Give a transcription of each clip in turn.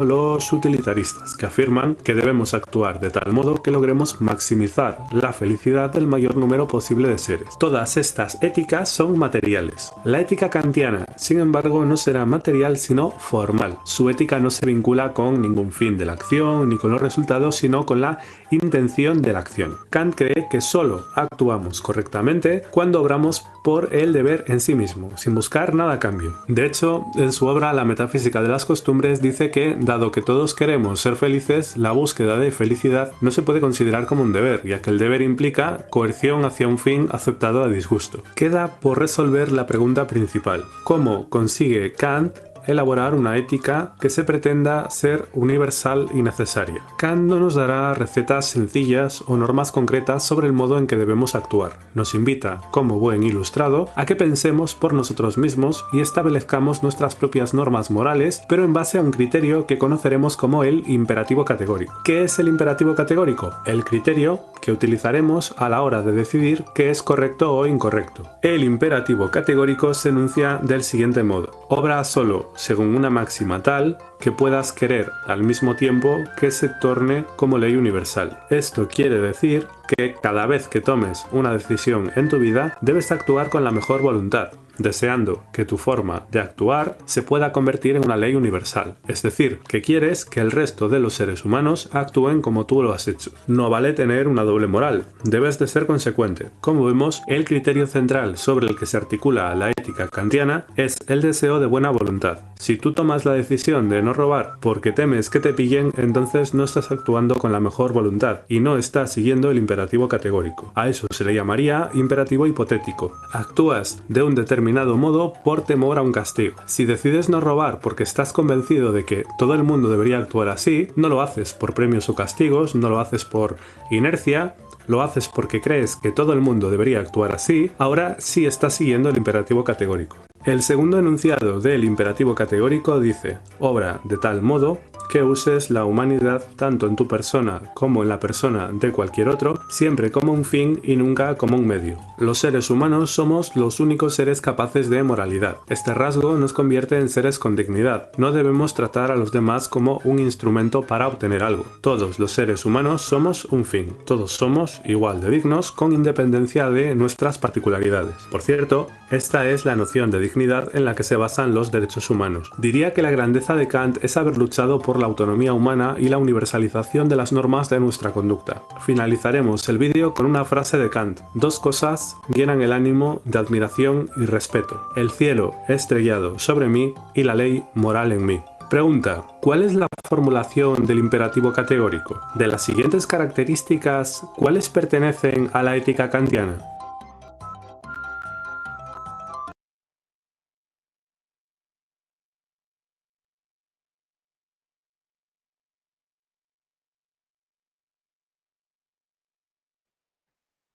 los utilitaristas, que afirman que debemos actuar de tal modo que logremos maximizar la felicidad del mayor número posible de seres. Todas estas éticas son materiales. La ética kantiana, sin embargo, no será material sino formal. Su ética no se vincula con ningún fin de la acción ni con los resultados, sino con la intención de la acción. Kant cree que solo actuamos correctamente cuando obramos por el deber en sí mismo, sin buscar nada a cambio. De hecho, en su obra La metafísica de las costumbres dice que, dado que todos queremos ser felices, la búsqueda de felicidad no se puede considerar como un deber, ya que el deber implica coerción hacia un fin aceptado a disgusto. Queda por resolver la pregunta principal: ¿cómo consigue Kant elaborar una ética que se pretenda ser universal y necesaria? Kant no nos dará recetas sencillas o normas concretas sobre el modo en que debemos actuar. Nos invita, como buen ilustrado, a que pensemos por nosotros mismos y establezcamos nuestras propias normas morales, pero en base a un criterio que conoceremos como el imperativo categórico. ¿Qué es el imperativo categórico? El criterio que utilizaremos a la hora de decidir qué es correcto o incorrecto. El imperativo categórico se enuncia del siguiente modo: obra solo según una máxima tal que puedas querer al mismo tiempo que se torne como ley universal. Esto quiere decir que cada vez que tomes una decisión en tu vida debes actuar con la mejor voluntad, deseando que tu forma de actuar se pueda convertir en una ley universal. Es decir, que quieres que el resto de los seres humanos actúen como tú lo has hecho. No vale tener una doble moral, debes de ser consecuente. Como vemos, el criterio central sobre el que se articula la ética kantiana es el deseo de buena voluntad. Si tú tomas la decisión de no robar porque temes que te pillen, entonces no estás actuando con la mejor voluntad y no estás siguiendo el imperativo categórico. A eso se le llamaría imperativo hipotético. Actúas de un determinado modo por temor a un castigo. Si decides no robar porque estás convencido de que todo el mundo debería actuar así, no lo haces por premios o castigos, no lo haces por inercia, lo haces porque crees que todo el mundo debería actuar así. Ahora sí estás siguiendo el imperativo categórico. El segundo enunciado del imperativo categórico dice: obra de tal modo que uses la humanidad tanto en tu persona como en la persona de cualquier otro, siempre como un fin y nunca como un medio. Los seres humanos somos los únicos seres capaces de moralidad. Este rasgo nos convierte en seres con dignidad. No debemos tratar a los demás como un instrumento para obtener algo. Todos los seres humanos somos un fin. Todos somos igual de dignos con independencia de nuestras particularidades. Por cierto, esta es la noción de dignidad en la que se basan los derechos humanos. Diría que la grandeza de Kant es haber luchado por la autonomía humana y la universalización de las normas de nuestra conducta. Finalizaremos el vídeo con una frase de Kant: dos cosas llenan el ánimo de admiración y respeto: el cielo estrellado sobre mí y la ley moral en mí. Pregunta: ¿cuál es la formulación del imperativo categórico? De las siguientes características, ¿cuáles pertenecen a la ética kantiana?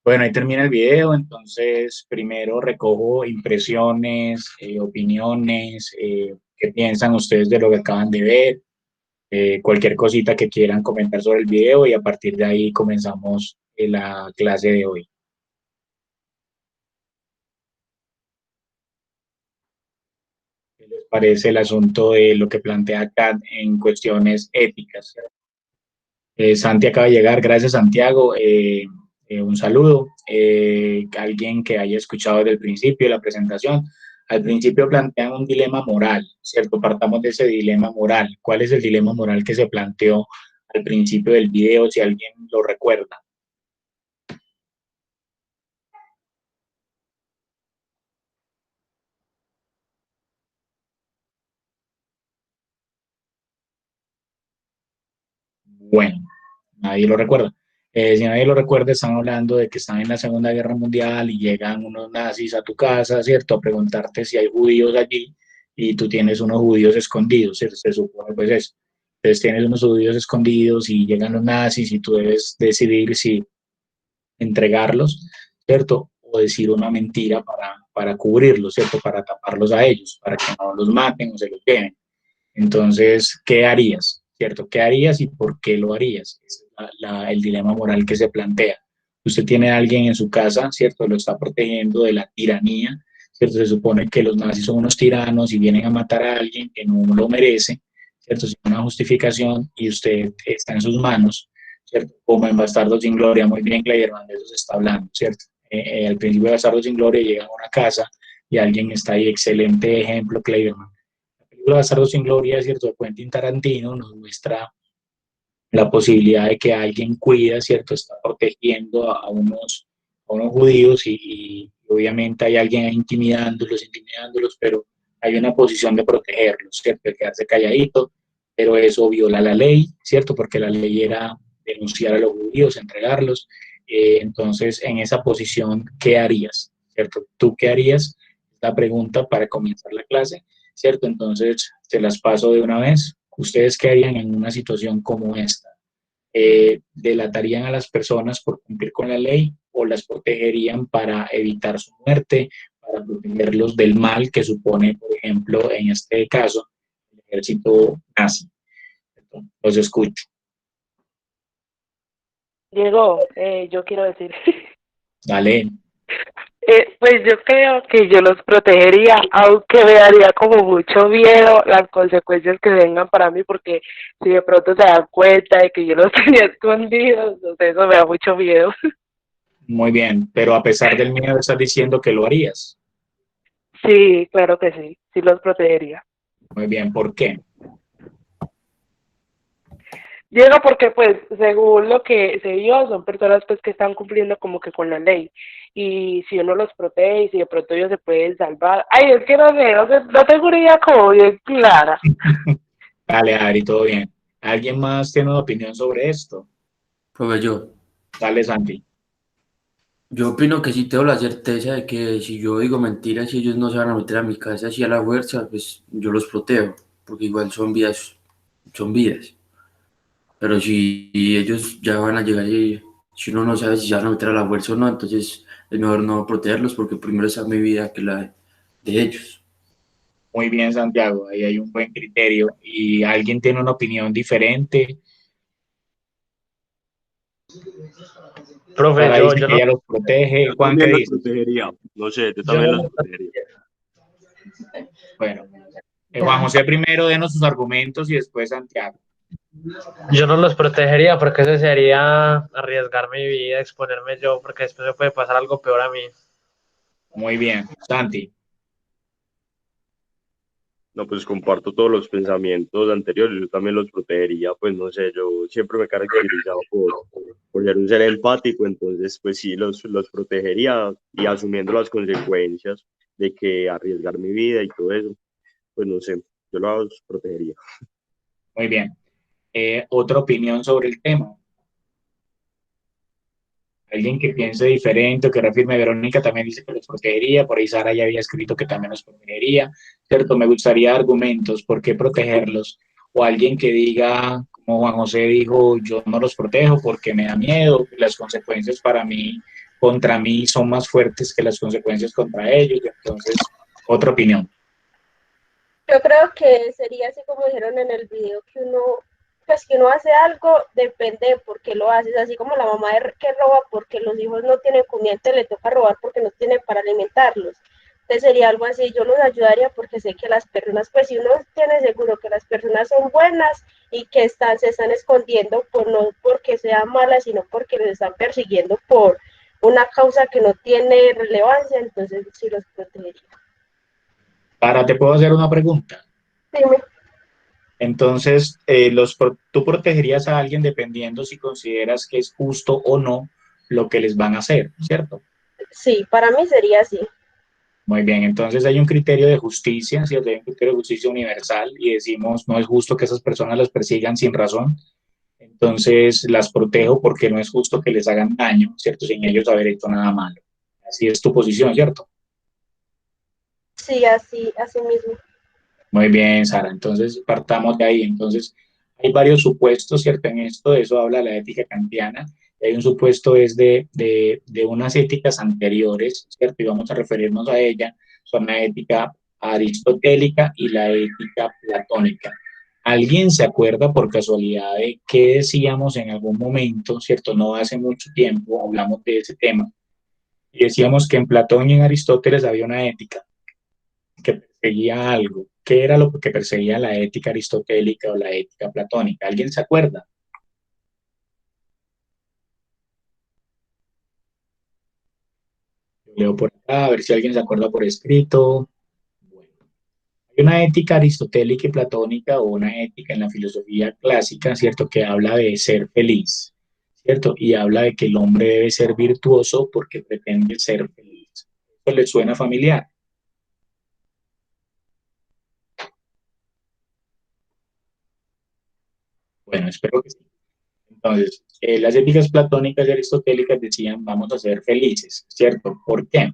Bueno, ahí termina el video, entonces primero recojo impresiones, opiniones, qué piensan ustedes de lo que acaban de ver, cualquier cosita que quieran comentar sobre el video y a partir de ahí comenzamos la clase de hoy. ¿Qué les parece el asunto de lo que plantea Kant en cuestiones éticas? Santi acaba de llegar, gracias Santiago. Un saludo. Alguien que haya escuchado desde el principio de la presentación. Al principio plantean un dilema moral, ¿cierto? Partamos de ese dilema moral. ¿Cuál es el dilema moral que se planteó al principio del video, si alguien lo recuerda? Bueno, nadie lo recuerda. Si nadie lo recuerda, están hablando de que están en la Segunda Guerra Mundial y llegan unos nazis a tu casa, ¿cierto? A preguntarte si hay judíos allí y tú tienes unos judíos escondidos, ¿cierto? Se supone pues eso. Entonces tienes unos judíos escondidos y llegan los nazis y tú debes decidir si entregarlos, ¿cierto? O decir una mentira para cubrirlos, ¿cierto? Para taparlos a ellos, para que no los maten o se los lleven. Entonces, ¿qué harías? ¿Cierto? ¿Qué harías y por qué lo harías? Ese es el dilema moral que se plantea. Usted tiene a alguien en su casa, ¿cierto? Lo está protegiendo de la tiranía, ¿cierto? Se supone que los nazis son unos tiranos y vienen a matar a alguien que no lo merece, ¿cierto? Sin una justificación y usted está en sus manos, ¿cierto? Como en Bastardos sin Gloria, muy bien, Clayerman, de eso se está hablando, ¿cierto? Al principio de Bastardos sin Gloria llega a una casa y alguien está ahí, excelente ejemplo, Clayerman. La película Bastardos sin Gloria, ¿cierto? De Quentin Tarantino nos muestra la posibilidad de que alguien cuida, ¿cierto? Está protegiendo a unos judíos y obviamente hay alguien intimidándolos, pero hay una posición de protegerlos, ¿cierto? De quedarse calladito, pero eso viola la ley, ¿cierto? Porque la ley era denunciar a los judíos, entregarlos. Entonces, en esa posición, ¿qué harías? ¿Cierto? ¿Tú qué harías? La pregunta para comenzar la clase, ¿cierto? Entonces, te las paso de una vez. ¿Ustedes qué harían en una situación como esta? ¿Delatarían a las personas por cumplir con la ley o las protegerían para evitar su muerte, para protegerlos del mal que supone, por ejemplo, en este caso, el ejército nazi? Entonces, los escucho. Diego, yo quiero decir, Dale. pues yo creo que yo los protegería, aunque me daría como mucho miedo las consecuencias que vengan para mí, porque si de pronto se dan cuenta de que yo los tenía escondidos, entonces eso me da mucho miedo. Muy bien, pero a pesar del miedo estás diciendo que lo harías. Sí, claro que sí, sí los protegería. Muy bien, ¿por qué? Llega porque, pues, según lo que se vio, son personas, pues, que están cumpliendo como que con la ley. Y si uno los protege y si de pronto ellos se pueden salvar. Ay, es que no sé, no tengo una idea como bien clara. Dale, Ari, todo bien. ¿Alguien más tiene una opinión sobre esto? Pues yo, Dale, Santi. yo opino que sí tengo la certeza de que si yo digo mentiras y ellos no se van a meter a mi casa así a la fuerza, pues yo los protejo, porque igual son vidas, son vidas. Pero si ellos ya van a llegar y si uno no sabe si se van a meter a la fuerza o no, entonces es mejor no protegerlos porque primero está mi vida que la de ellos. Muy bien, Santiago, ahí hay un buen criterio. ¿Y alguien tiene una opinión diferente? Profe, Sara dice que ella los protege. Yo Juan, ¿qué también los dices? protegería. No sé, yo yo también no los los protegería. Bueno, Juan José primero denos sus argumentos y después Santiago. yo no los protegería porque eso sería arriesgar mi vida, exponerme yo, porque después me puede pasar algo peor a mí. Muy bien, Santi. No, pues comparto todos los pensamientos anteriores. Yo también los protegería. Pues no sé, yo siempre me he caracterizado por ser un ser empático. Entonces, pues sí, los protegería y asumiendo las consecuencias de que arriesgar mi vida y todo eso. Pues no sé, yo los protegería. Muy bien. ¿Otra opinión sobre el tema? Alguien que piense diferente o que reafirme, Verónica también dice que los protegería, por ahí Sara ya había escrito que también los protegería, ¿cierto? Me gustaría argumentos, ¿por qué protegerlos? O alguien que diga, como Juan José dijo, yo no los protejo porque me da miedo, las consecuencias para mí, contra mí, son más fuertes que las consecuencias contra ellos, entonces, otra opinión. Yo creo que sería así como dijeron en el video, que uno, pues que uno hace algo, depende de por qué lo haces, así como la mamá que roba porque los hijos no tienen comida, entonces le toca robar porque no tiene para alimentarlos. Entonces sería algo así, yo los ayudaría porque sé que las personas, pues si uno tiene seguro que las personas son buenas y que se están escondiendo, pues no porque sean malas, sino porque les están persiguiendo por una causa que no tiene relevancia, entonces sí los protegería. Sara, ¿te puedo hacer una pregunta? Dime. Entonces, tú protegerías a alguien dependiendo si consideras que es justo o no lo que les van a hacer, ¿cierto? Sí, para mí sería así. Muy bien, entonces hay un criterio de justicia, ¿cierto? Hay un criterio de justicia universal y decimos, no es justo que esas personas las persigan sin razón, entonces las protejo porque no es justo que les hagan daño, ¿cierto? Sin ellos haber hecho nada malo. Así es tu posición, ¿cierto? Sí, así mismo. Muy bien, Sara. Entonces, partamos de ahí. Entonces, hay varios supuestos, ¿cierto? En esto, de eso habla la ética kantiana. Hay un supuesto es de unas éticas anteriores, ¿cierto? Y vamos a referirnos a ella. Son la ética aristotélica y la ética platónica. ¿Alguien se acuerda por casualidad de qué decíamos en algún momento, ¿cierto? No hace mucho tiempo hablamos de ese tema. Y decíamos que en Platón y en Aristóteles había una ética que perseguía algo. ¿Qué era lo que perseguía la ética aristotélica o la ética platónica? ¿Alguien se acuerda? Yo leo por acá, a ver si alguien se acuerda por escrito. Bueno, hay una ética aristotélica y platónica o una ética en la filosofía clásica, ¿cierto? Que habla de ser feliz, ¿cierto? Y habla de que el hombre debe ser virtuoso porque pretende ser feliz. ¿Eso le suena familiar? Bueno, espero que sí. Entonces, las éticas platónicas y aristotélicas decían, vamos a ser felices, ¿cierto? ¿Por qué?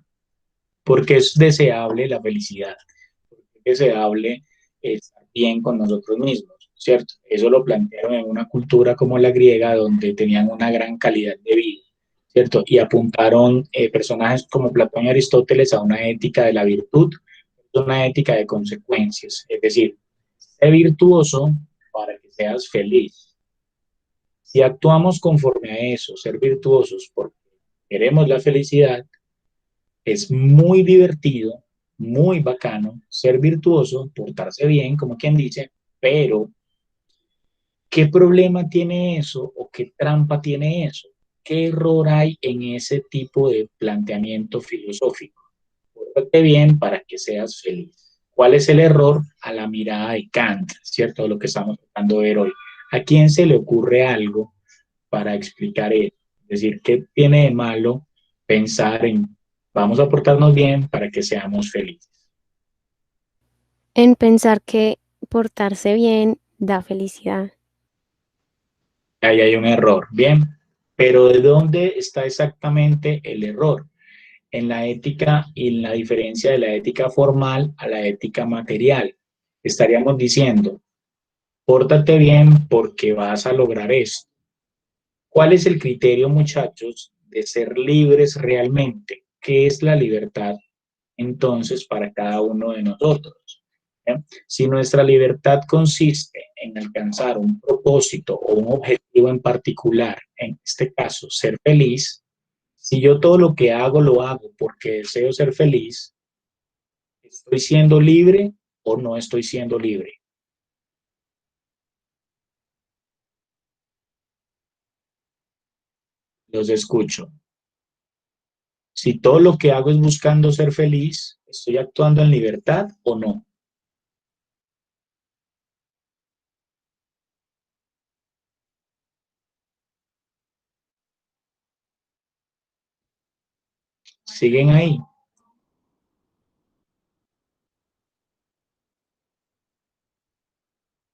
Porque es deseable la felicidad, porque es deseable estar bien con nosotros mismos, ¿cierto? Eso lo plantearon en una cultura como la griega, donde tenían una gran calidad de vida, ¿cierto? Y apuntaron personajes como Platón y Aristóteles a una ética de la virtud, una ética de consecuencias, es decir, sé virtuoso para que seas feliz. Si actuamos conforme a eso, ser virtuosos porque queremos la felicidad, es muy divertido, muy bacano ser virtuoso, portarse bien, como quien dice, pero ¿qué problema tiene eso o qué trampa tiene eso? ¿Qué error hay en ese tipo de planteamiento filosófico? Pórtate bien para que seas feliz. ¿Cuál es el error a la mirada de Kant, cierto? Lo que estamos tratando de ver hoy. ¿A quién se le ocurre algo para explicar eso? Es decir, ¿qué tiene de malo pensar en vamos a portarnos bien para que seamos felices? En pensar que portarse bien da felicidad. Ahí hay un error, bien, pero ¿de dónde está exactamente el error? En la ética y en la diferencia de la ética formal a la ética material. Estaríamos diciendo, pórtate bien porque vas a lograr esto. ¿Cuál es el criterio, muchachos, de ser libres realmente? ¿Qué es la libertad entonces para cada uno de nosotros? ¿Eh? Si nuestra libertad consiste en alcanzar un propósito o un objetivo en particular, en este caso, ser feliz, si yo todo lo que hago lo hago porque deseo ser feliz, ¿estoy siendo libre o no estoy siendo libre? Los escucho. Si todo lo que hago es buscando ser feliz, ¿estoy actuando en libertad o no? ¿Siguen ahí?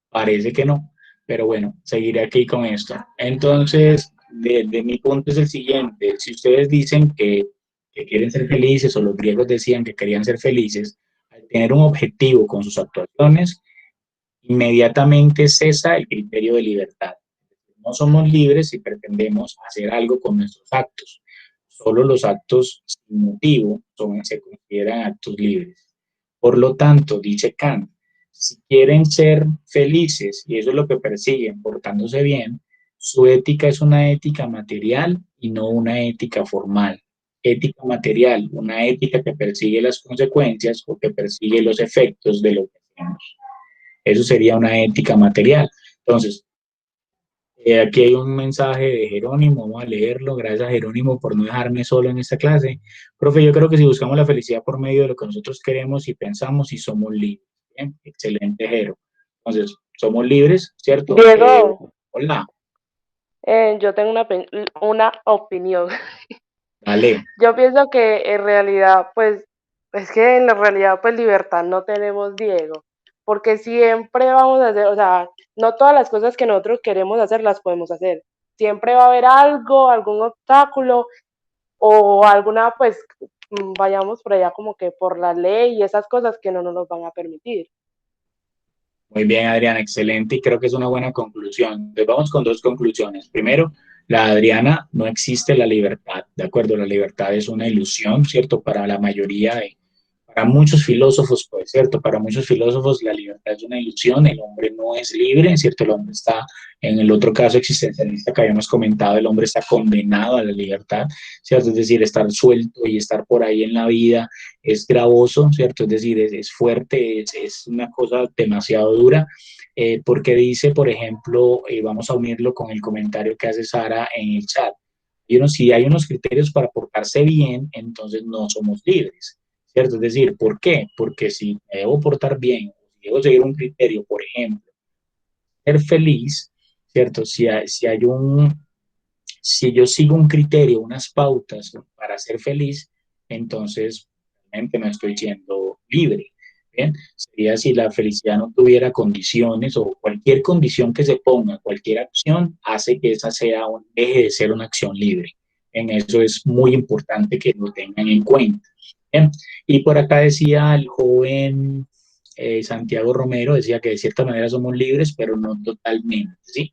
Parece que no, pero bueno, seguiré aquí con esto. Entonces, de mi punto es el siguiente, si ustedes dicen que quieren ser felices o los griegos decían que querían ser felices, al tener un objetivo con sus actuaciones, inmediatamente cesa el criterio de libertad. No somos libres si pretendemos hacer algo con nuestros actos. Solo los actos sin motivo se consideran actos libres. Por lo tanto, dice Kant, si quieren ser felices, y eso es lo que persiguen, portándose bien, su ética es una ética material y no una ética formal. Ética material, una ética que persigue las consecuencias o que persigue los efectos de lo que hacemos. Eso sería una ética material. Entonces, aquí hay un mensaje de Jerónimo, vamos a leerlo. Gracias, Jerónimo, por no dejarme solo en esta clase. Profe, yo creo que si buscamos la felicidad por medio de lo que nosotros queremos y pensamos y somos libres. Bien, excelente, Jero. Entonces, somos libres, ¿cierto? Diego, Hola, yo tengo una opinión. dale. Yo pienso que en realidad, pues, es que en la realidad, pues, libertad no tenemos, Diego, porque siempre vamos a hacer, o sea, no todas las cosas que nosotros queremos hacer las podemos hacer. Siempre va a haber algo, algún obstáculo o alguna, pues, vayamos por allá como que por la ley y esas cosas que no nos los van a permitir. Muy bien, Adriana, excelente y creo que es una buena conclusión. Entonces vamos con dos conclusiones. Primero, la Adriana, no existe la libertad, ¿de acuerdo? La libertad es una ilusión, ¿cierto? Para Para muchos filósofos, pues, ¿cierto? Para muchos filósofos la libertad es una ilusión, el hombre no es libre, ¿cierto? El hombre está, en el otro caso existencialista que habíamos comentado, el hombre está condenado a la libertad, ¿cierto? Es decir, estar suelto y estar por ahí en la vida es gravoso, ¿cierto? Es decir, es fuerte, es una cosa demasiado dura, porque dice, por ejemplo, vamos a unirlo con el comentario que hace Sara en el chat, si hay unos criterios para portarse bien, entonces no somos libres, ¿cierto? Es decir, ¿por qué? Porque si me debo portar bien, si debo seguir un criterio, por ejemplo, ser feliz, ¿cierto? Si yo sigo un criterio, unas pautas para ser feliz, entonces realmente no estoy siendo libre. ¿Bien? Sería si la felicidad no tuviera condiciones o cualquier condición que se ponga, cualquier acción hace que esa deje de ser una acción libre. En eso es muy importante que lo tengan en cuenta. ¿Bien? Y por acá decía el joven Santiago Romero, decía que de cierta manera somos libres, pero no totalmente, ¿sí?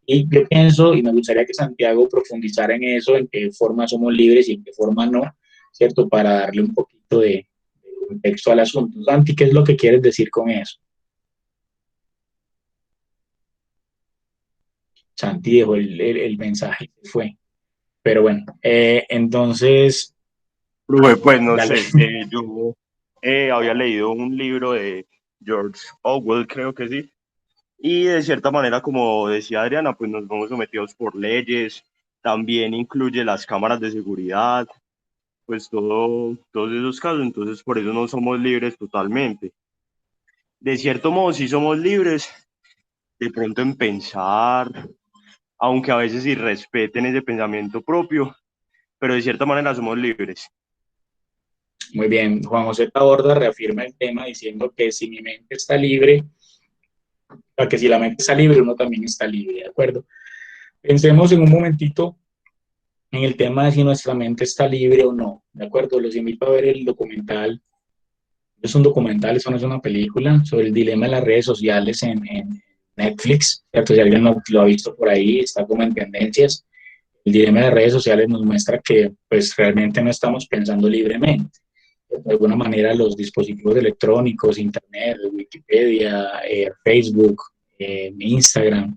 Y yo pienso, y me gustaría que Santiago profundizara en eso, en qué forma somos libres y en qué forma no, ¿cierto? Para darle un poquito de contexto al asunto. Santi, ¿qué es lo que quieres decir con eso? Santi dejó el mensaje, fue. Pero bueno, entonces, Pues no dale. sé, yo había leído un libro de George Orwell, creo que sí, y de cierta manera, como decía Adriana, pues nos vamos sometidos por leyes, también incluye las cámaras de seguridad, pues todos esos casos, entonces por eso no somos libres totalmente. De cierto modo sí somos libres, de pronto en pensar, aunque a veces irrespeten ese pensamiento propio, pero de cierta manera somos libres. Muy bien, Juan José Taborda reafirma el tema diciendo que si mi mente está libre, o que si la mente está libre, uno también está libre, ¿de acuerdo? Pensemos en un momentito en el tema de si nuestra mente está libre o no, ¿de acuerdo? Los invito a ver el documental. Es un documental, eso no es una película, sobre el dilema de las redes sociales en Netflix, ¿cierto? Si alguien lo ha visto por ahí, está como en tendencias. El dilema de las redes sociales nos muestra que pues realmente no estamos pensando libremente. De alguna manera los dispositivos electrónicos, Internet, Wikipedia, Facebook, Instagram,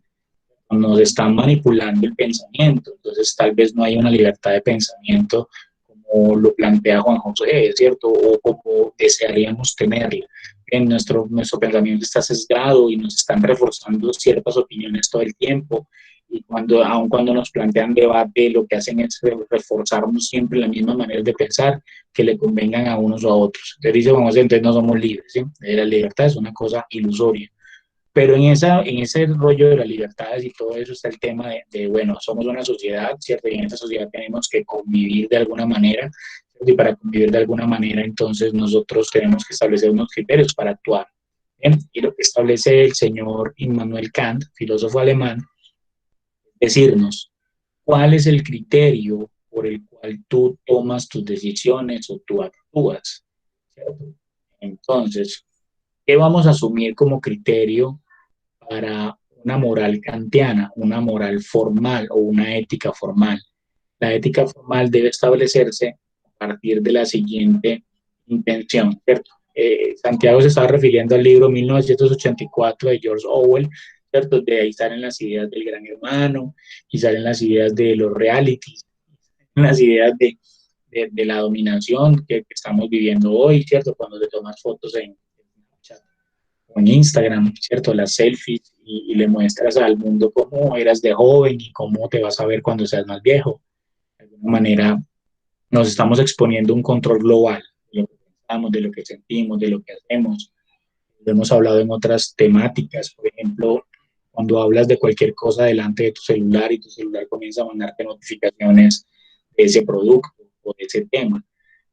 nos están manipulando el pensamiento. Entonces tal vez no hay una libertad de pensamiento como lo plantea Juan José, ¿cierto? O como desearíamos tenerla. Nuestro pensamiento está sesgado y nos están reforzando ciertas opiniones todo el tiempo. Y aun cuando nos plantean debate, lo que hacen es reforzarnos siempre la misma manera de pensar que le convengan a unos o a otros. Entonces dice Juan José, entonces no somos libres, ¿sí? La libertad es una cosa ilusoria. Pero en ese rollo de las libertades y todo eso está el tema bueno, somos una sociedad, ¿cierto? Y en esta sociedad tenemos que convivir de alguna manera, ¿cierto? Y para convivir de alguna manera, entonces nosotros tenemos que establecer unos criterios para actuar. ¿Bien? Y lo que establece el señor Immanuel Kant, filósofo alemán, es decirnos cuál es el criterio por el cual tú tomas tus decisiones o tú actúas, ¿cierto? Entonces, ¿qué vamos a asumir como criterio para una moral kantiana, una moral formal o una ética formal? La ética formal debe establecerse a partir de la siguiente intención, ¿cierto? Santiago se está refiriendo al libro 1984 de George Orwell, ¿cierto? De ahí salen las ideas del gran hermano y salen las ideas de los realities, las ideas de la dominación que estamos viviendo hoy, ¿cierto? Cuando te tomas fotos en Instagram, ¿cierto? Las selfies y le muestras al mundo cómo eras de joven y cómo te vas a ver cuando seas más viejo. De alguna manera nos estamos exponiendo a un control global de lo que pensamos, de lo que sentimos, de lo que hacemos. Lo hemos hablado en otras temáticas, por ejemplo, cuando hablas de cualquier cosa delante de tu celular y tu celular comienza a mandarte notificaciones de ese producto o de ese tema.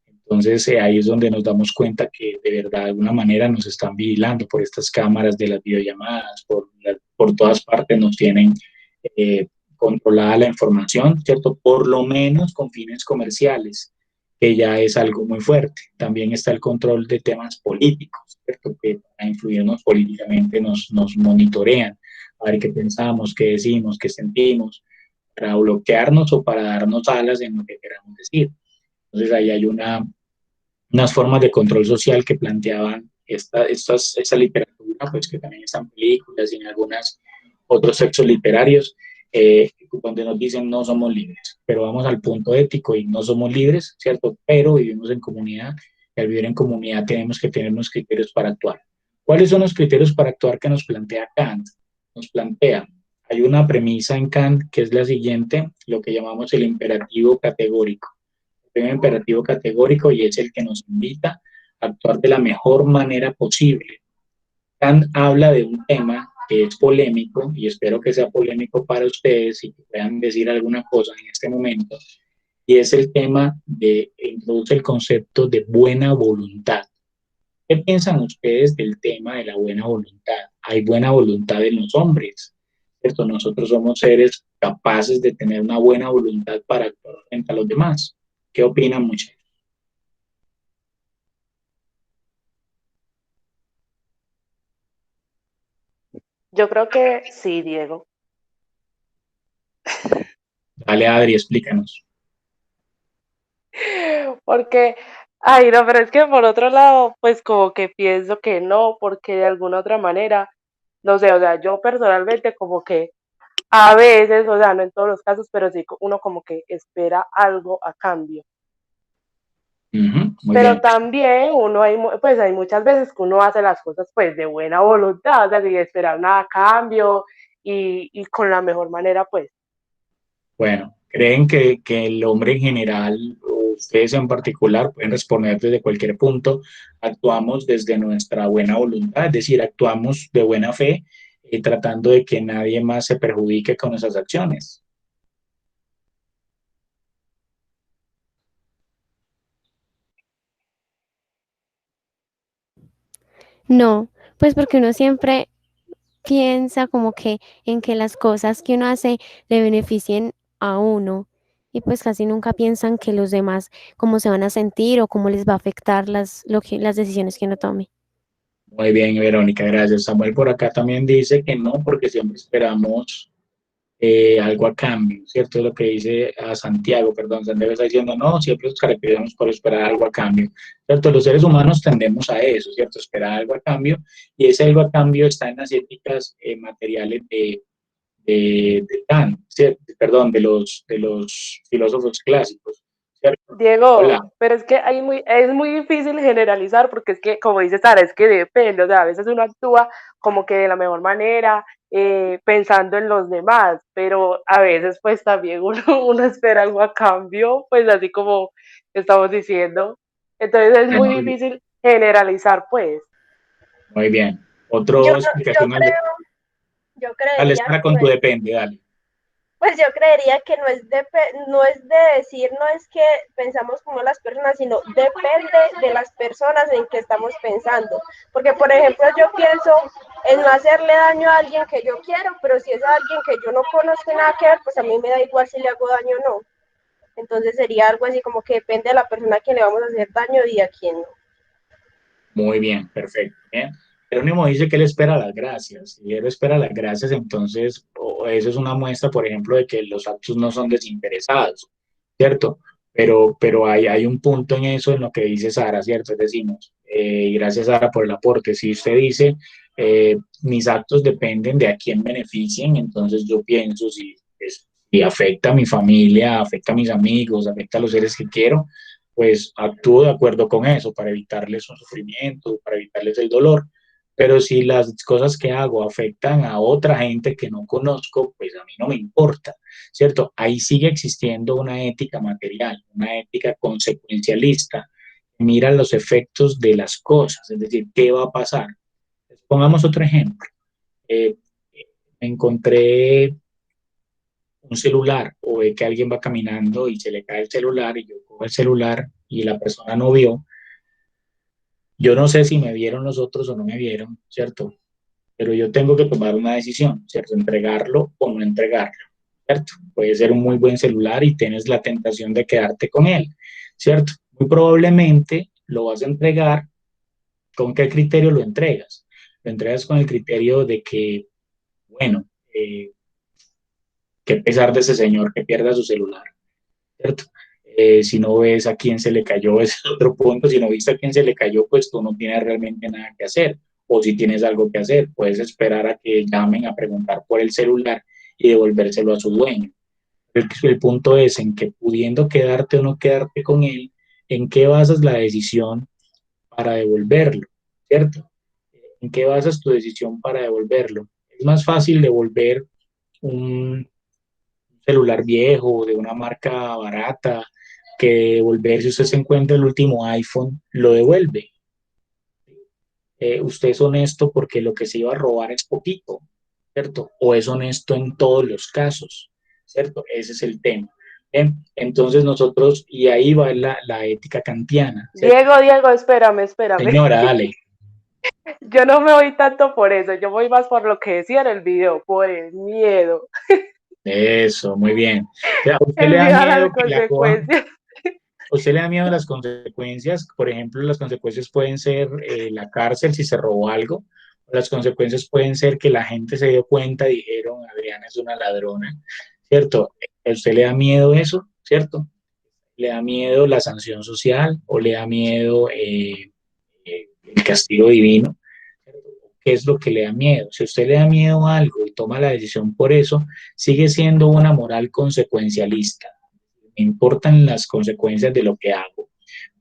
Entonces ahí es donde nos damos cuenta que de verdad de alguna manera nos están vigilando por estas cámaras de las videollamadas, por todas partes nos tienen controlada la información, ¿cierto? Por lo menos con fines comerciales, que ya es algo muy fuerte. También está el control de temas políticos, ¿cierto? Que para influirnos políticamente nos monitorean, a ver qué pensamos, qué decimos, qué sentimos, para bloquearnos o para darnos alas en lo que queramos decir. Entonces ahí hay unas formas de control social que planteaban esta literatura, pues que también están en películas y en algunos otros textos literarios, donde nos dicen no somos libres, pero vamos al punto ético y no somos libres, ¿cierto? Pero vivimos en comunidad y al vivir en comunidad tenemos que tener unos criterios para actuar. ¿Cuáles son los criterios para actuar que nos plantea Kant? Nos plantea, hay una premisa en Kant que es la siguiente, lo que llamamos el imperativo categórico. El imperativo categórico y es el que nos invita a actuar de la mejor manera posible. Kant habla de un tema que es polémico y espero que sea polémico para ustedes y que puedan decir alguna cosa en este momento, y es el tema de, introduce el concepto de buena voluntad. ¿Qué piensan ustedes del tema de la buena voluntad? Hay buena voluntad en los hombres, ¿cierto? Nosotros somos seres capaces de tener una buena voluntad para actuar frente a los demás. ¿Qué opinan, muchachos? Yo creo que sí, Diego. Dale, Adri, explícanos. Porque, ay, no, pero es que por otro lado, pues como que pienso que no, porque de alguna otra manera, no sé, o sea, yo personalmente como que a veces, o sea, no en todos los casos, pero sí uno como que espera algo a cambio. Muy Pero bien. también uno hay, pues hay muchas veces que uno hace las cosas pues de buena voluntad, o sea, sin esperar nada a cambio y con la mejor manera pues. Bueno, ¿creen que el hombre en general, o ustedes en particular, pueden responder desde cualquier punto, actuamos desde nuestra buena voluntad, es decir, actuamos de buena fe, tratando de que nadie más se perjudique con nuestras acciones? No, pues porque uno siempre piensa como que en que las cosas que uno hace le beneficien a uno y pues casi nunca piensan que los demás cómo se van a sentir o cómo les va a afectar las decisiones que uno tome. Muy bien, Verónica, gracias. Samuel por acá también dice que no, porque siempre esperamos algo a cambio, ¿cierto? Es lo que dice a Santiago, perdón, Santiago está diciendo, no, siempre nos caracterizamos por esperar algo a cambio, ¿cierto? Los seres humanos tendemos a eso, ¿cierto? Esperar algo a cambio, y ese algo a cambio está en las éticas materiales de Kant, ¿cierto? Perdón, de los filósofos clásicos, ¿cierto? Hola. Diego, pero es que es muy difícil generalizar porque es que, como dice Sara, es que depende, o sea, a veces uno actúa como que de la mejor manera, pensando en los demás, pero a veces pues también uno, uno espera algo a cambio, pues así como estamos diciendo. Entonces es muy difícil generalizar, pues. Muy bien. Yo, Otra yo explicación al de... creo, yo Dale, creería Sara, que con no tu es, depende, dale. pues yo creería que no es de decir, no es que pensamos como las personas, sino depende de las personas en que estamos pensando. Porque, por ejemplo, yo pienso en no hacerle daño a alguien que yo quiero, pero si es alguien que yo no conozco nada que ver, pues a mí me da igual si le hago daño o no. Entonces sería algo así como que depende de la persona a quien le vamos a hacer daño y a quién no. Muy bien, perfecto. Bien. Jerónimo dice que él espera las gracias. Y él espera las gracias, entonces eso es una muestra, por ejemplo, de que los actos no son desinteresados, ¿cierto? Pero hay un punto en eso, en lo que dice Sara, ¿cierto? Decimos, y gracias Sara por el aporte. Si usted dice, mis actos dependen de a quién beneficien, entonces yo pienso si afecta a mi familia, afecta a mis amigos, afecta a los seres que quiero, pues actúo de acuerdo con eso para evitarles un sufrimiento, para evitarles el dolor. Pero si las cosas que hago afectan a otra gente que no conozco, pues a mí no me importa, ¿cierto? Ahí sigue existiendo una ética material, una ética consecuencialista. Mira los efectos de las cosas, es decir, ¿qué va a pasar? Pongamos otro ejemplo. Eh, encontré un celular o ve que alguien va caminando y se le cae el celular y yo cojo el celular y la persona no vio. Yo no sé si me vieron los otros o no me vieron, ¿cierto? Pero yo tengo que tomar una decisión, ¿cierto? Entregarlo o no entregarlo, ¿cierto? Puede ser un muy buen celular y tienes la tentación de quedarte con él, ¿cierto? Muy probablemente lo vas a entregar. ¿Con qué criterio lo entregas? Lo entregas con el criterio de que, bueno, qué pesar de ese señor que pierda su celular, ¿cierto? Si no ves a quién se le cayó, ese es otro punto. Si no viste a quién se le cayó, pues tú no tienes realmente nada que hacer. O si tienes algo que hacer, puedes esperar a que llamen a preguntar por el celular y devolvérselo a su dueño. El punto es en que pudiendo quedarte o no quedarte con él, ¿en qué basas la decisión para devolverlo? ¿Cierto? ¿En qué basas tu decisión para devolverlo? Es más fácil devolver un celular viejo de una marca barata que devolver si usted se encuentra el último iPhone, lo devuelve. Usted es honesto porque lo que se iba a robar es poquito, ¿cierto? O es honesto en todos los casos, ¿cierto? Ese es el tema. Entonces nosotros, y ahí va la ética kantiana, ¿cierto? Diego, espérame. Señora, dale. Yo no me voy tanto por eso, yo voy más por lo que decía en el video, por el miedo. Eso, muy bien. O sea, ¿a usted El le da miedo a las miedo que la cojan? consecuencias. ¿A usted le da miedo a las consecuencias? Por ejemplo, las consecuencias pueden ser la cárcel si se robó algo. O las consecuencias pueden ser que la gente se dio cuenta y dijeron, Adriana es una ladrona, ¿cierto? ¿A usted le da miedo eso, cierto? ¿Le da miedo la sanción social o le da miedo el castigo divino? ¿Qué es lo que le da miedo? Si a usted le da miedo a algo y toma la decisión por eso, sigue siendo una moral consecuencialista. Me importan las consecuencias de lo que hago.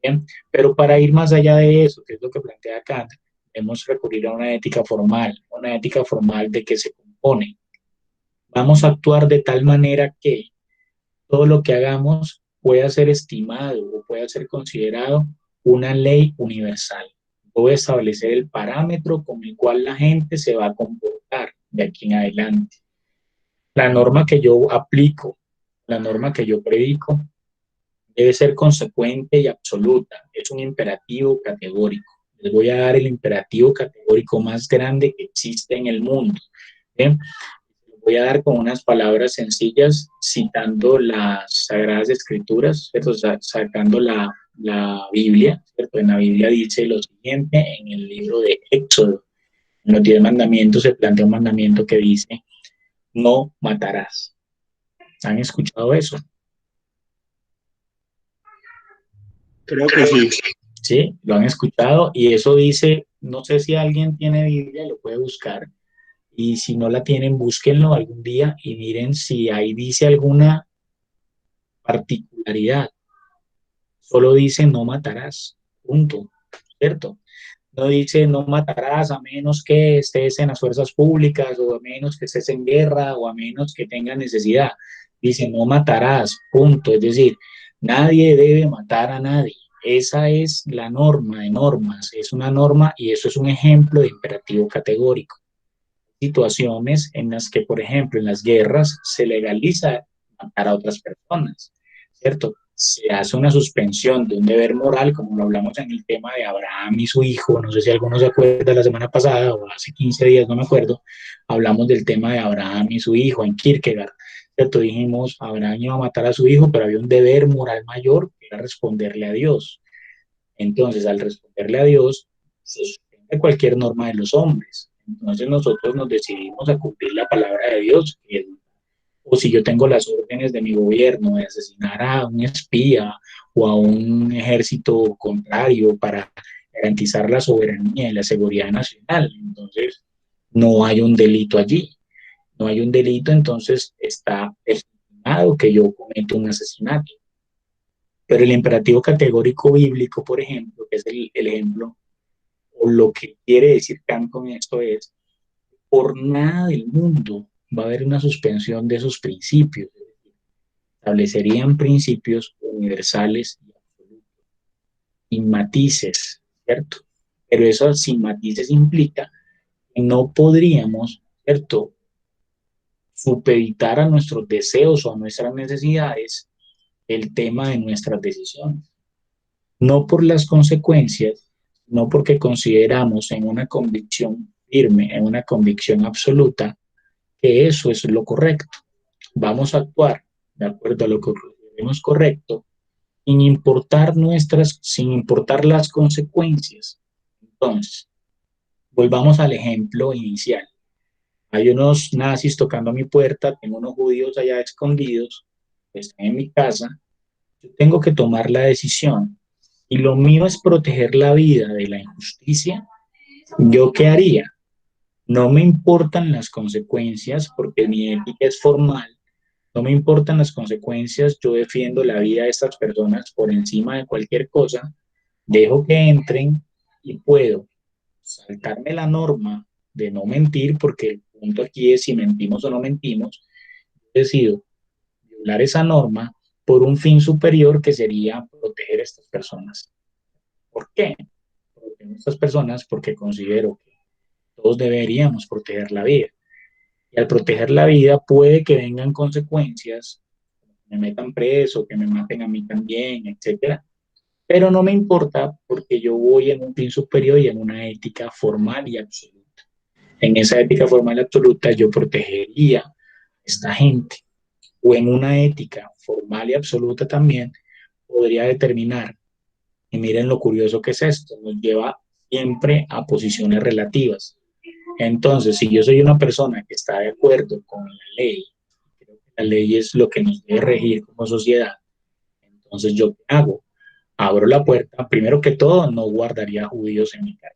¿Bien? Pero para ir más allá de eso, que es lo que plantea Kant, debemos recurrir a una ética formal de que se compone. Vamos a actuar de tal manera que todo lo que hagamos pueda ser estimado o pueda ser considerado una ley universal. Voy a establecer el parámetro con el cual la gente se va a comportar de aquí en adelante. La norma que yo aplico, la norma que yo predico, debe ser consecuente y absoluta. Es un imperativo categórico. Les voy a dar el imperativo categórico más grande que existe en el mundo. ¿Bien? Voy a dar con unas palabras sencillas, citando las Sagradas Escrituras, ¿cierto? Sacando la Biblia, ¿cierto? En la Biblia dice lo siguiente, en el libro de Éxodo, en los 10 mandamientos se plantea un mandamiento que dice, no matarás. ¿Han escuchado eso? Creo que sí. Sí, lo han escuchado y eso dice, no sé si alguien tiene Biblia, lo puede buscar y si no la tienen, búsquenlo algún día y miren si ahí dice alguna particularidad. Solo dice no matarás, punto, ¿cierto? No dice no matarás a menos que estés en las fuerzas públicas o a menos que estés en guerra o a menos que tengas necesidad. Dice no matarás, punto. Es decir, nadie debe matar a nadie. Esa es la norma de normas, es una norma y eso es un ejemplo de imperativo categórico. Situaciones en las que, por ejemplo, en las guerras se legaliza matar a otras personas, ¿cierto? Se hace una suspensión de un deber moral, como lo hablamos en el tema de Abraham y su hijo, no sé si alguno se acuerda la semana pasada o hace 15 días, no me acuerdo, hablamos del tema de Abraham y su hijo en Kierkegaard, ¿cierto? Dijimos, Abraham iba a matar a su hijo, pero había un deber moral mayor que era responderle a Dios. Entonces, al responderle a Dios, se suspende cualquier norma de los hombres. Entonces nosotros nos decidimos a cumplir la palabra de Dios, o si yo tengo las órdenes de mi gobierno de asesinar a un espía o a un ejército contrario para garantizar la soberanía y la seguridad nacional, entonces no hay un delito allí. No hay un delito, entonces está estimado que yo cometo un asesinato. Pero el imperativo categórico bíblico, por ejemplo, que es el ejemplo, o lo que quiere decir Kant con esto es, por nada del mundo va a haber una suspensión de esos principios. Establecerían principios universales y absolutos, sin matices, ¿cierto? Pero eso sin matices implica que no podríamos, ¿cierto?, supeditar a nuestros deseos o a nuestras necesidades el tema de nuestras decisiones. No por las consecuencias, no porque consideramos en una convicción firme, en una convicción absoluta, que eso es lo correcto. Vamos a actuar de acuerdo a lo que consideremos correcto, sin importar las consecuencias. Entonces, volvamos al ejemplo inicial. Hay unos nazis tocando a mi puerta, tengo unos judíos allá escondidos, están en mi casa, Yo tengo que tomar la decisión. Y lo mío es proteger la vida de la injusticia. ¿Yo qué haría? No me importan las consecuencias porque mi ética es formal. No me importan las consecuencias. Yo defiendo la vida de estas personas por encima de cualquier cosa. Dejo que entren y puedo saltarme la norma de no mentir, porque el punto aquí es si mentimos o no mentimos. Decido violar esa norma por un fin superior que sería proteger a estas personas. ¿Por qué? Proteger a estas personas porque considero que todos deberíamos proteger la vida. Y al proteger la vida puede que vengan consecuencias, que me metan preso, que me maten a mí también, etcétera. Pero no me importa porque yo voy en un fin superior y en una ética formal y absoluta. En esa ética formal y absoluta yo protegería a esta gente. O en una ética formal y absoluta también podría determinar, y miren lo curioso que es esto, nos lleva siempre a posiciones relativas. Entonces, si yo soy una persona que está de acuerdo con la ley, creo que la ley es lo que nos debe regir como sociedad, entonces ¿yo qué hago? Abro la puerta, primero que todo, no guardaría judíos en mi casa.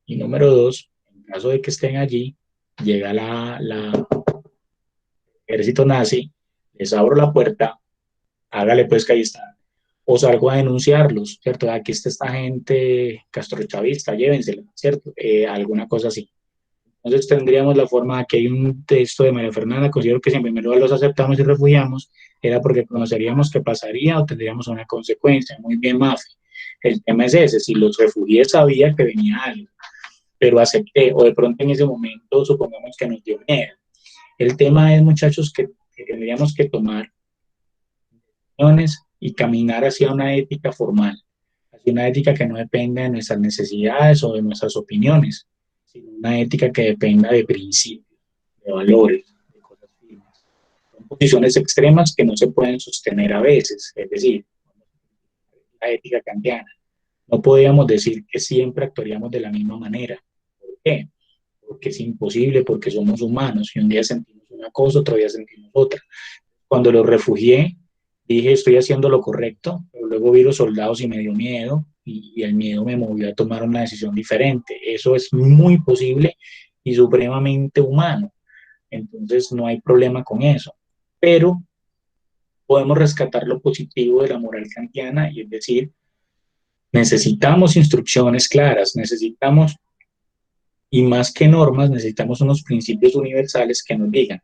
Y número dos, en caso de que estén allí, llega la ejército nazi, les abro la puerta, hágale pues que ahí está. O salgo a denunciarlos, ¿cierto? Aquí está esta gente castrochavista, llévensela, ¿cierto? Alguna cosa así. Entonces tendríamos la forma, aquí hay un texto de María Fernanda, considero que si en primer lugar los aceptamos y refugiamos, era porque conoceríamos qué pasaría o tendríamos una consecuencia. Muy bien, Mafe. El tema es ese, si los refugié sabía que venía algo, pero acepté, o de pronto en ese momento supongamos que nos dio miedo. El tema es, muchachos, que tendríamos que tomar decisiones y caminar hacia una ética formal, hacia una ética que no dependa de nuestras necesidades o de nuestras opiniones, sino una ética que dependa de principios, de valores, de cosas firmes. Son posiciones extremas que no se pueden sostener a veces, es decir, la ética kantiana. No podríamos decir que siempre actuaríamos de la misma manera. ¿Por qué? Porque es imposible, porque somos humanos y un día sentimos una cosa, otro día sentimos otra. Cuando los refugié, dije estoy haciendo lo correcto, pero luego vi los soldados y me dio miedo y el miedo me movió a tomar una decisión diferente. Eso es muy posible y supremamente humano. Entonces no hay problema con eso. Pero podemos rescatar lo positivo de la moral kantiana y es decir, necesitamos instrucciones claras, necesitamos, y más que normas, necesitamos unos principios universales que nos digan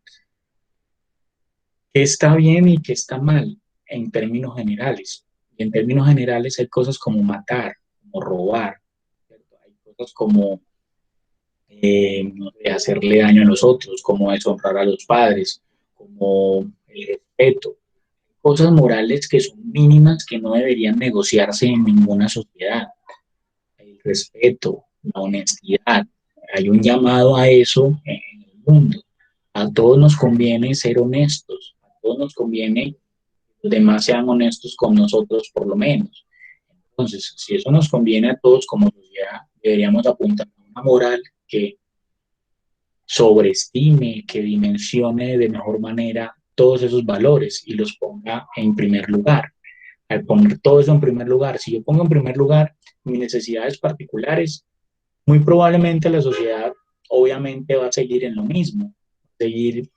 qué está bien y qué está mal en términos generales. Y en términos generales hay cosas como matar, como robar, ¿cierto? Hay cosas como no sé, hacerle daño a los otros, como deshonrar a los padres, como el respeto. Cosas morales que son mínimas que no deberían negociarse en ninguna sociedad. El respeto, la honestidad. Hay un llamado a eso en el mundo. A todos nos conviene ser honestos, a todos nos conviene que los demás sean honestos con nosotros por lo menos. Entonces, si eso nos conviene a todos como sociedad, deberíamos apuntar a una moral que sobreestime, que dimensione de mejor manera todos esos valores y los ponga en primer lugar. Al poner todo eso en primer lugar, si yo pongo en primer lugar mis necesidades particulares, muy probablemente la sociedad obviamente va a seguir en lo mismo, seguir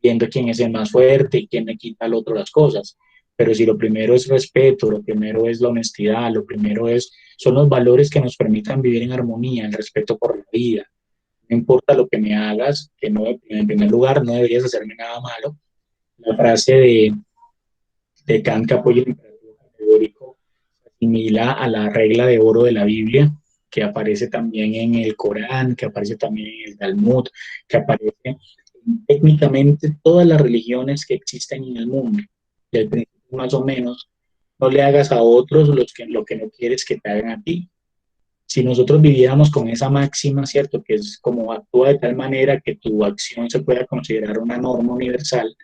viendo quién es el más fuerte y quién le quita al otro las cosas. Pero si lo primero es respeto, lo primero es la honestidad, lo primero son los valores que nos permitan vivir en armonía, el respeto por la vida. No importa lo que me hagas, que no, en primer lugar no deberías hacerme nada malo. La frase de Kant que apoya el imperativo categórico se asimila a la regla de oro de la Biblia, que aparece también en el Corán, que aparece también en el Talmud, que aparece en técnicamente todas las religiones que existen en el mundo. Del principio más o menos, no le hagas a otros lo que no quieres que te hagan a ti. Si nosotros viviéramos con esa máxima, ¿cierto? Que es como actúa de tal manera que tu acción se pueda considerar una norma universal,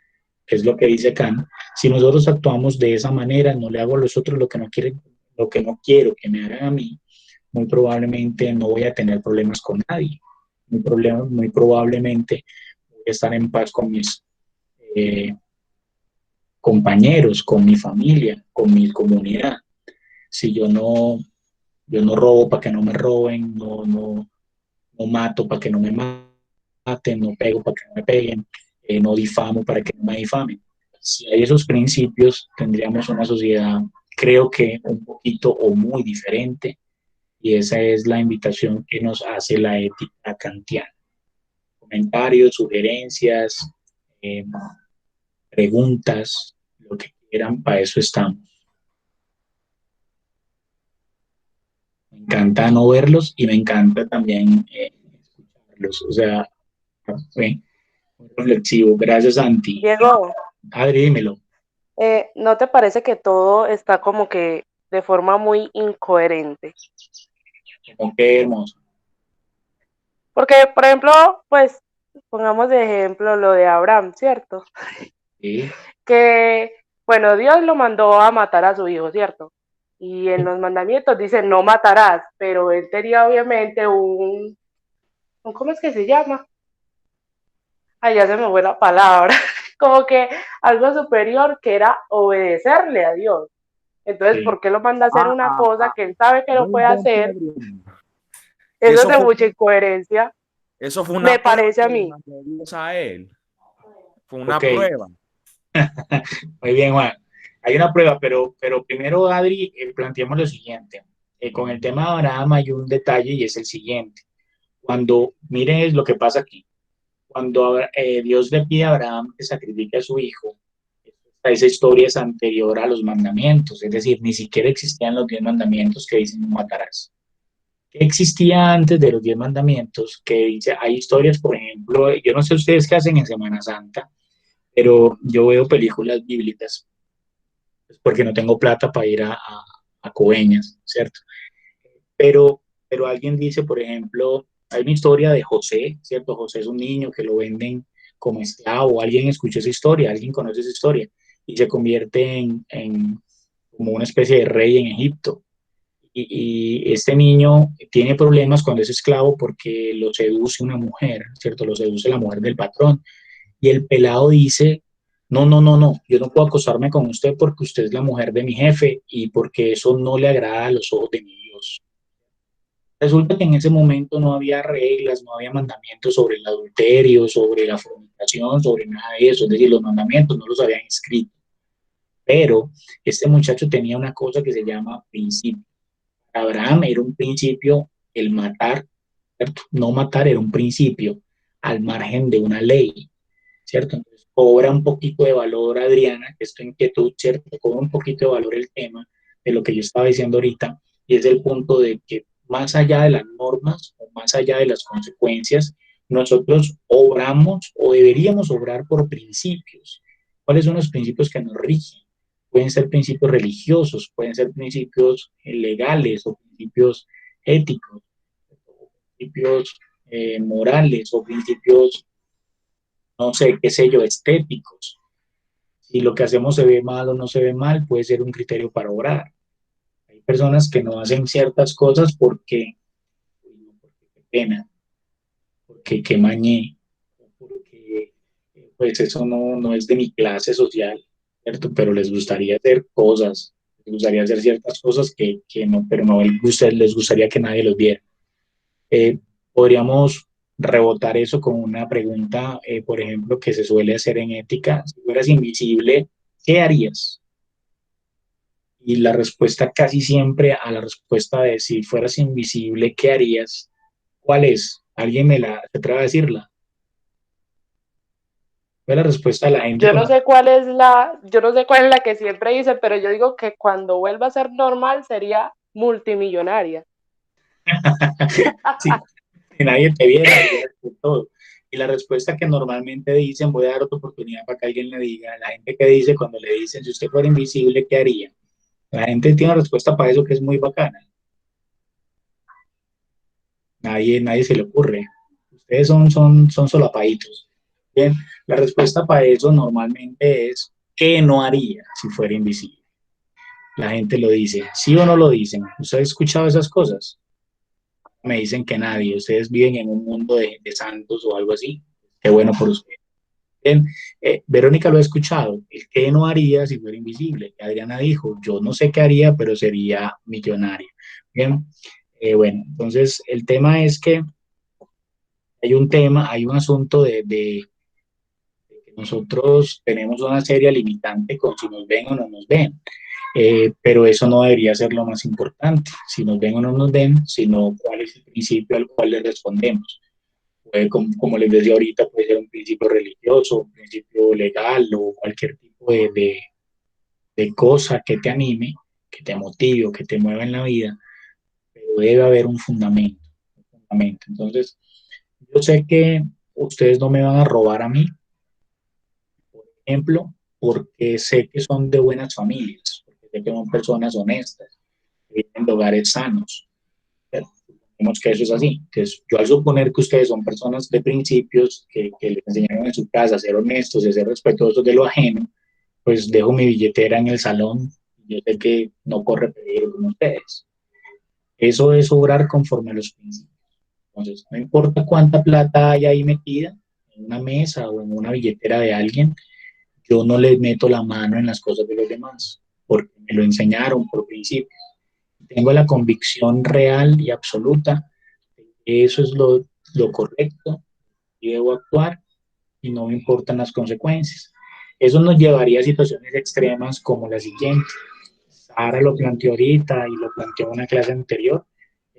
que es lo que dice Kant. Si nosotros actuamos de esa manera, no le hago a los otros lo que no quieren, lo que no quiero que me hagan a mí, muy probablemente no voy a tener problemas con nadie. Muy probablemente voy a estar en paz con mis compañeros, con mi familia, con mi comunidad. Si yo no robo para que no me roben, no mato para que no me maten, no pego para que no me peguen, no difamo para que no me difamen. Si hay esos principios, tendríamos una sociedad, creo que un poquito o muy diferente, y esa es la invitación que nos hace la ética kantiana. Comentarios, sugerencias, preguntas, lo que quieran, para eso estamos. Me encanta no verlos y me encanta también escucharlos, o sea, fue muy reflexivo. Gracias, Santi. Diego, Adri, dímelo. ¿no te parece que todo está como que de forma muy incoherente? Como que hermoso. Porque, por ejemplo, pues, pongamos de ejemplo lo de Abraham, ¿cierto? Sí, Que, bueno, Dios lo mandó a matar a su hijo, ¿cierto? Y en los mandamientos dice, no matarás, pero él tenía obviamente ¿cómo es que se llama? Ay, ya se me fue la palabra. Como que algo superior que era obedecerle a Dios. Entonces, sí. ¿por qué lo manda a hacer una cosa que él sabe que no Muy puede buen hacer? Pedro. Eso es Eso de fue, mucha incoherencia, eso fue me una prueba parece a que le mí. mandó Dios a él. Fue una Ok, prueba. muy bien, Juan. Hay una prueba, pero primero, Adri, planteamos lo siguiente. Con el tema de Abraham hay un detalle y es el siguiente. Cuando, miren lo que pasa aquí. Cuando Dios le pide a Abraham que sacrifique a su hijo, esa historia es anterior a los mandamientos, es decir, ni siquiera existían los 10 mandamientos que dicen no matarás. ¿Qué existía antes de los 10 mandamientos? Que dice, hay historias, por ejemplo, yo no sé ustedes qué hacen en Semana Santa, pero yo veo películas bíblicas, pues, porque no tengo plata para ir a Coveñas, ¿cierto? Pero alguien dice, por ejemplo, hay una historia de José, ¿cierto? José es un niño que lo venden como esclavo, alguien escuchó esa historia, alguien conoce esa historia, y se convierte en como una especie de rey en Egipto. Y este niño tiene problemas cuando es esclavo porque lo seduce una mujer, ¿cierto? Lo seduce la mujer del patrón. Y el pelado dice, no, yo no puedo acostarme con usted porque usted es la mujer de mi jefe y porque eso no le agrada a los ojos de mi Dios. Resulta que en ese momento no había reglas, no había mandamientos sobre el adulterio, sobre la fornicación, sobre nada de eso. Es decir, los mandamientos no los habían escrito. Pero este muchacho tenía una cosa que se llama principio. Para Abraham era un principio el matar, ¿cierto? No matar era un principio al margen de una ley, ¿cierto? Entonces cobra un poquito de valor, Adriana, que es tu inquietud, ¿cierto? Cobra un poquito de valor el tema de lo que yo estaba diciendo ahorita, y es el punto de que más allá de las normas o más allá de las consecuencias, nosotros obramos o deberíamos obrar por principios. ¿Cuáles son los principios que nos rigen? Pueden ser principios religiosos, pueden ser principios legales o principios éticos, o principios morales o principios, no sé, qué sé yo, estéticos. Si lo que hacemos se ve mal o no se ve mal, puede ser un criterio para obrar. Hay personas que no hacen ciertas cosas porque qué pena, porque qué mañé, porque pues eso no es de mi clase social, ¿cierto? Pero les gustaría hacer cosas, les gustaría hacer ciertas cosas que no, pero no les gustaría que nadie los viera. Podríamos rebotar eso con una pregunta, por ejemplo, que se suele hacer en ética. Si fueras invisible, ¿qué harías? Y la respuesta casi siempre a la respuesta de si fueras invisible, ¿qué harías? ¿Cuál es? ¿Alguien se atreve a decirla? ¿Cuál es la respuesta de la gente? Yo no sé cuál es la que siempre dice, pero yo digo que cuando vuelva a ser normal sería multimillonaria. Sí, que nadie te viera, todo. Y la respuesta que normalmente dicen, voy a dar otra oportunidad para que alguien le diga, la gente que dice cuando le dicen, si usted fuera invisible, ¿qué haría? La gente tiene una respuesta para eso que es muy bacana. Nadie se le ocurre. Ustedes son solapaditos. Bien, la respuesta para eso normalmente es, ¿qué no haría si fuera invisible? La gente lo dice, ¿sí o no lo dicen? ¿Usted ha escuchado esas cosas? Me dicen que nadie. Ustedes viven en un mundo de santos o algo así. Qué bueno por ustedes. Verónica lo ha escuchado, el qué no haría si fuera invisible. Adriana dijo, yo no sé qué haría, pero sería millonaria. Bien, bueno, entonces el tema es que hay un asunto de que nosotros tenemos una seria limitante con si nos ven o no nos ven. Pero eso no debería ser lo más importante, si nos ven o no nos ven, sino cuál es el principio al cual le respondemos. Puede, como les decía ahorita, puede ser un principio religioso, un principio legal o cualquier tipo de cosa que te anime, que te motive o que te mueva en la vida, pero debe haber un fundamento, un fundamento. Entonces, yo sé que ustedes no me van a robar a mí, por ejemplo, porque sé que son de buenas familias, porque sé que son personas honestas, que vienen de hogares sanos. Supongamos que eso es así. Entonces, yo al suponer que ustedes son personas de principios, que les enseñaron en su casa a ser honestos, a ser respetuosos de lo ajeno, pues dejo mi billetera en el salón. Yo sé que no corre peligro con ustedes. Eso es obrar conforme a los principios. Entonces, no importa cuánta plata hay ahí metida en una mesa o en una billetera de alguien, yo no le meto la mano en las cosas de los demás, porque me lo enseñaron por principio. Tengo la convicción real y absoluta de que eso es lo correcto y debo actuar y no me importan las consecuencias. Eso nos llevaría a situaciones extremas como la siguiente. Sara lo planteó ahorita y lo planteó en una clase anterior,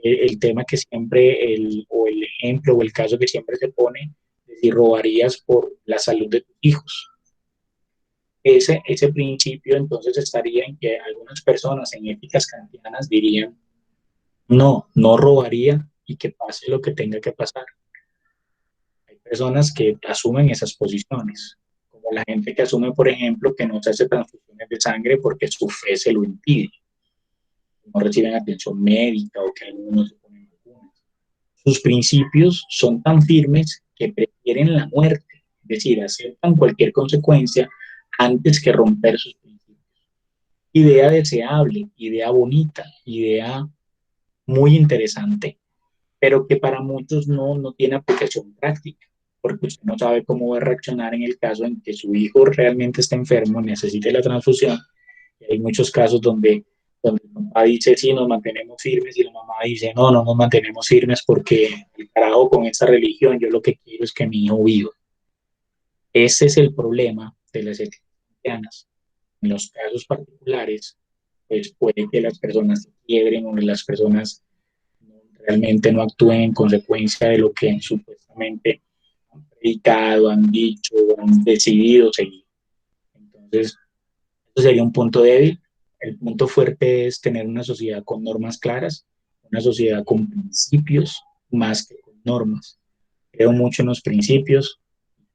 el tema que siempre, o el ejemplo o el caso que siempre se pone, de si robarías por la salud de tus hijos. Ese principio entonces estaría en que algunas personas en éticas kantianas dirían, no, no robaría y que pase lo que tenga que pasar. Hay personas que asumen esas posiciones, como la gente que asume, por ejemplo, que no se hace transfusiones de sangre porque su fe se lo impide, no reciben atención médica o que algunos se ponen vacunas. Sus principios son tan firmes que prefieren la muerte, es decir, aceptan cualquier consecuencia antes que romper sus principios. Idea deseable, idea bonita, idea muy interesante, pero que para muchos no tiene aplicación práctica, porque usted no sabe cómo va a reaccionar en el caso en que su hijo realmente está enfermo, necesite la transfusión. Y hay muchos casos donde el papá dice, sí, nos mantenemos firmes, y la mamá dice, no, no nos mantenemos firmes porque el carajo con esta religión, yo lo que quiero es que mi hijo viva. Ese es el problema de las éticas cristianas. En los casos particulares, pues puede que las personas se quiebren o que las personas realmente no actúen en consecuencia de lo que supuestamente han predicado, han dicho, han decidido seguir. Entonces, eso sería un punto débil. El punto fuerte es tener una sociedad con normas claras, una sociedad con principios más que con normas. Creo mucho en los principios,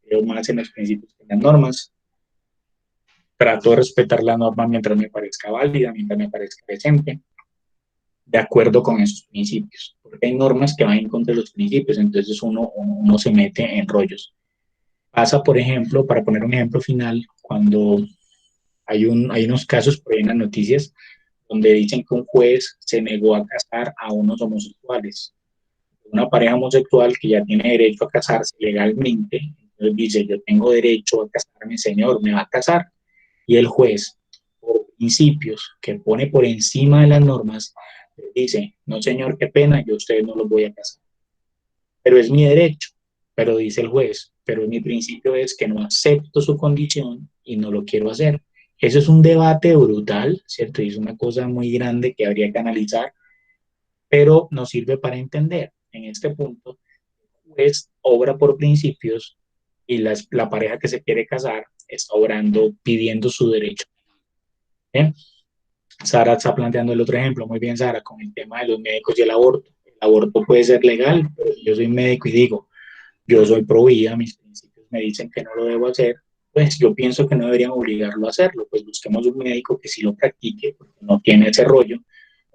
creo más en los principios que en las normas. Trato de respetar la norma mientras me parezca válida, mientras me parezca decente, de acuerdo con esos principios, porque hay normas que van en contra de los principios, entonces uno se mete en rollos. Pasa, por ejemplo, para poner un ejemplo final, cuando hay unos casos por ahí en las noticias donde dicen que un juez se negó a casar a unos homosexuales. Una pareja homosexual que ya tiene derecho a casarse legalmente, entonces dice, yo tengo derecho a casarme, señor, me va a casar. Y el juez, por principios que pone por encima de las normas, dice, no señor, qué pena, yo a ustedes no los voy a casar. Pero es mi derecho, pero dice el juez, pero mi principio es que no acepto su condición y no lo quiero hacer. Eso es un debate brutal, ¿cierto? Y es una cosa muy grande que habría que analizar, pero nos sirve para entender. En este punto, el juez obra por principios y la pareja que se quiere casar está obrando, pidiendo su derecho. ¿Bien? Sara está planteando el otro ejemplo, muy bien Sara, con el tema de los médicos y el aborto. El aborto puede ser legal, pero si yo soy médico y digo, yo soy pro vida, mis principios me dicen que no lo debo hacer, pues yo pienso que no deberían obligarlo a hacerlo, pues busquemos un médico que sí lo practique, porque no tiene ese rollo,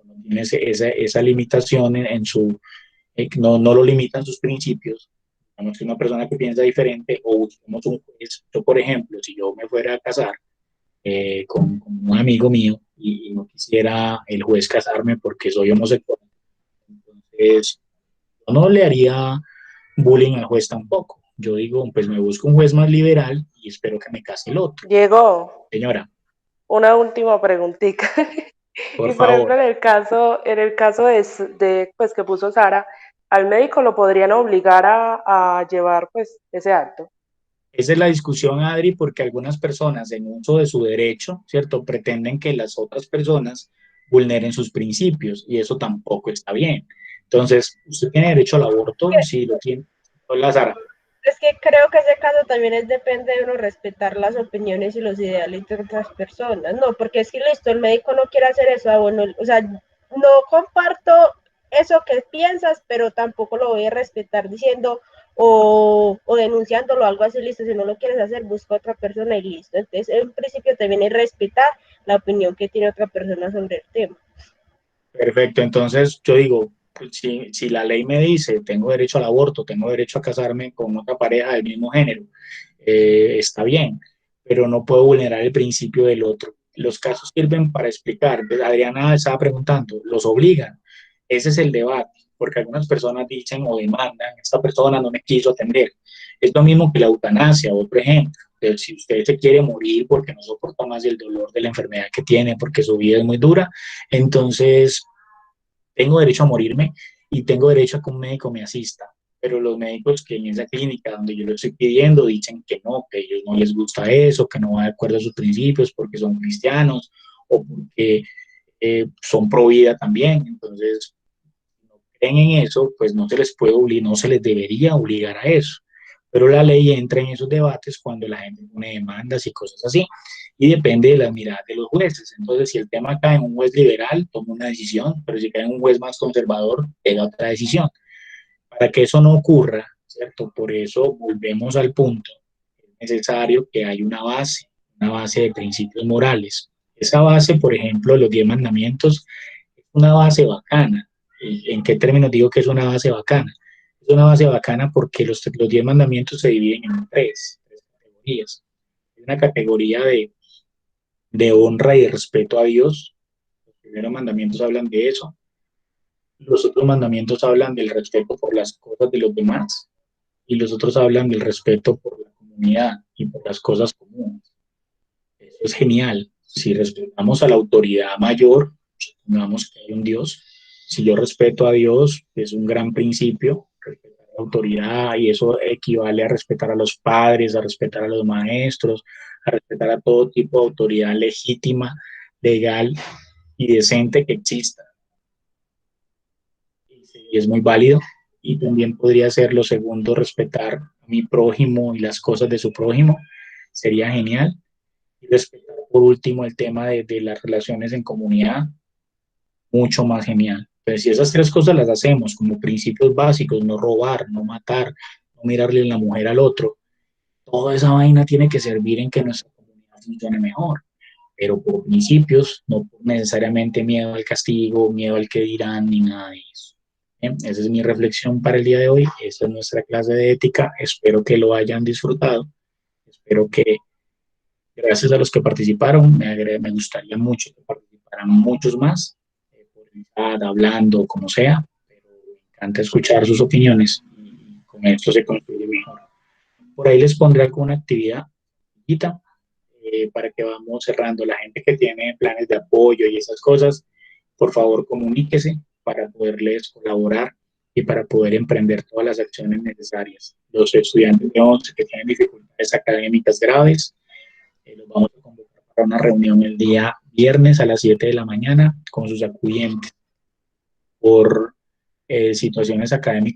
no tiene esa limitación en su, no lo limitan sus principios. Digamos que una persona que piensa diferente, o busquemos un juez. Yo, por ejemplo, si yo me fuera a casar con un amigo mío y no quisiera el juez casarme porque soy homosexual, entonces yo no le haría bullying al juez tampoco. yo digo, pues me busco un juez más liberal y espero que me case el otro. Diego, Señora, una última preguntita. por Y por ejemplo, favor. en el caso de pues que puso Sara, al médico lo podrían obligar a llevar pues ese acto. Esa es la discusión, Adri, porque algunas personas en uso de su derecho, ¿cierto?, pretenden que las otras personas vulneren sus principios y eso tampoco está bien. Entonces, ¿usted tiene derecho al aborto? Sí, lo tiene. Hola, Sara. Es que creo que ese caso también depende de uno respetar las opiniones y los ideales de otras personas, no, porque es que listo, el médico no quiere hacer eso, bueno, o sea, no comparto eso que piensas, pero tampoco lo voy a respetar diciendo o denunciándolo, algo así, listo, si no lo quieres hacer, busca a otra persona y listo. Entonces, en principio también es respetar la opinión que tiene otra persona sobre el tema. Perfecto, entonces yo digo, pues, si la ley me dice, tengo derecho al aborto, tengo derecho a casarme con otra pareja del mismo género, está bien, pero no puedo vulnerar el principio del otro. Los casos sirven para explicar. Adriana estaba preguntando, ¿los obligan? Ese es el debate, porque algunas personas dicen o demandan, esta persona no me quiso atender. Es lo mismo que la eutanasia, otro ejemplo. Si usted se quiere morir porque no soporta más el dolor de la enfermedad que tiene, porque su vida es muy dura, entonces tengo derecho a morirme y tengo derecho a que un médico me asista. Pero los médicos que en esa clínica donde yo lo estoy pidiendo dicen que no, que a ellos no les gusta eso, que no va de acuerdo a sus principios porque son cristianos o porque son pro vida también. Entonces, si no creen en eso, pues no se les puede obligar, no se les debería obligar a eso. Pero la ley entra en esos debates cuando la gente pone demandas y cosas así, y depende de la mirada de los jueces. Entonces, si el tema cae en un juez liberal, toma una decisión, pero si cae en un juez más conservador, toma otra decisión. Para que eso no ocurra, ¿cierto? Por eso volvemos al punto, es necesario que haya una base de principios morales. Esa base, por ejemplo, los 10 mandamientos, es una base bacana. ¿En qué términos digo que es una base bacana? Es una base bacana porque los 10 mandamientos se dividen en tres categorías. Hay una categoría de honra y de respeto a Dios. Los primeros mandamientos hablan de eso. Los otros mandamientos hablan del respeto por las cosas de los demás y los otros hablan del respeto por la comunidad y por las cosas comunes. Eso es genial. Si respetamos a la autoridad mayor, supongamos que hay un Dios, si yo respeto a Dios, es un gran principio, respetar la autoridad, y eso equivale a respetar a los padres, a respetar a los maestros, a respetar a todo tipo de autoridad legítima, legal y decente que exista. Y es muy válido. Y también podría ser lo segundo, respetar a mi prójimo y las cosas de su prójimo. Sería genial. Y respetar por último el tema de las relaciones en comunidad, mucho más genial. Entonces, si esas tres cosas las hacemos como principios básicos, no robar, no matar, no mirarle la mujer al otro, toda esa vaina tiene que servir en que nuestra comunidad funcione mejor. Pero por principios, no por necesariamente miedo al castigo, miedo al que dirán, ni nada de eso. Bien, esa es mi reflexión para el día de hoy. Esta es nuestra clase de ética. Espero que lo hayan disfrutado. Espero que, gracias a los que participaron, me gustaría mucho que participaran muchos más, por el chat, hablando, como sea, pero me encanta escuchar sus opiniones y con esto se construye mejor. Por ahí les pondré alguna actividad para que vamos cerrando. La gente que tiene planes de apoyo y esas cosas, por favor comuníquese para poderles colaborar y para poder emprender todas las acciones necesarias. Los estudiantes de 11 que tienen dificultades académicas graves, los vamos a convocar para una reunión el día viernes a las 7 de la mañana con sus acudientes por situaciones académicas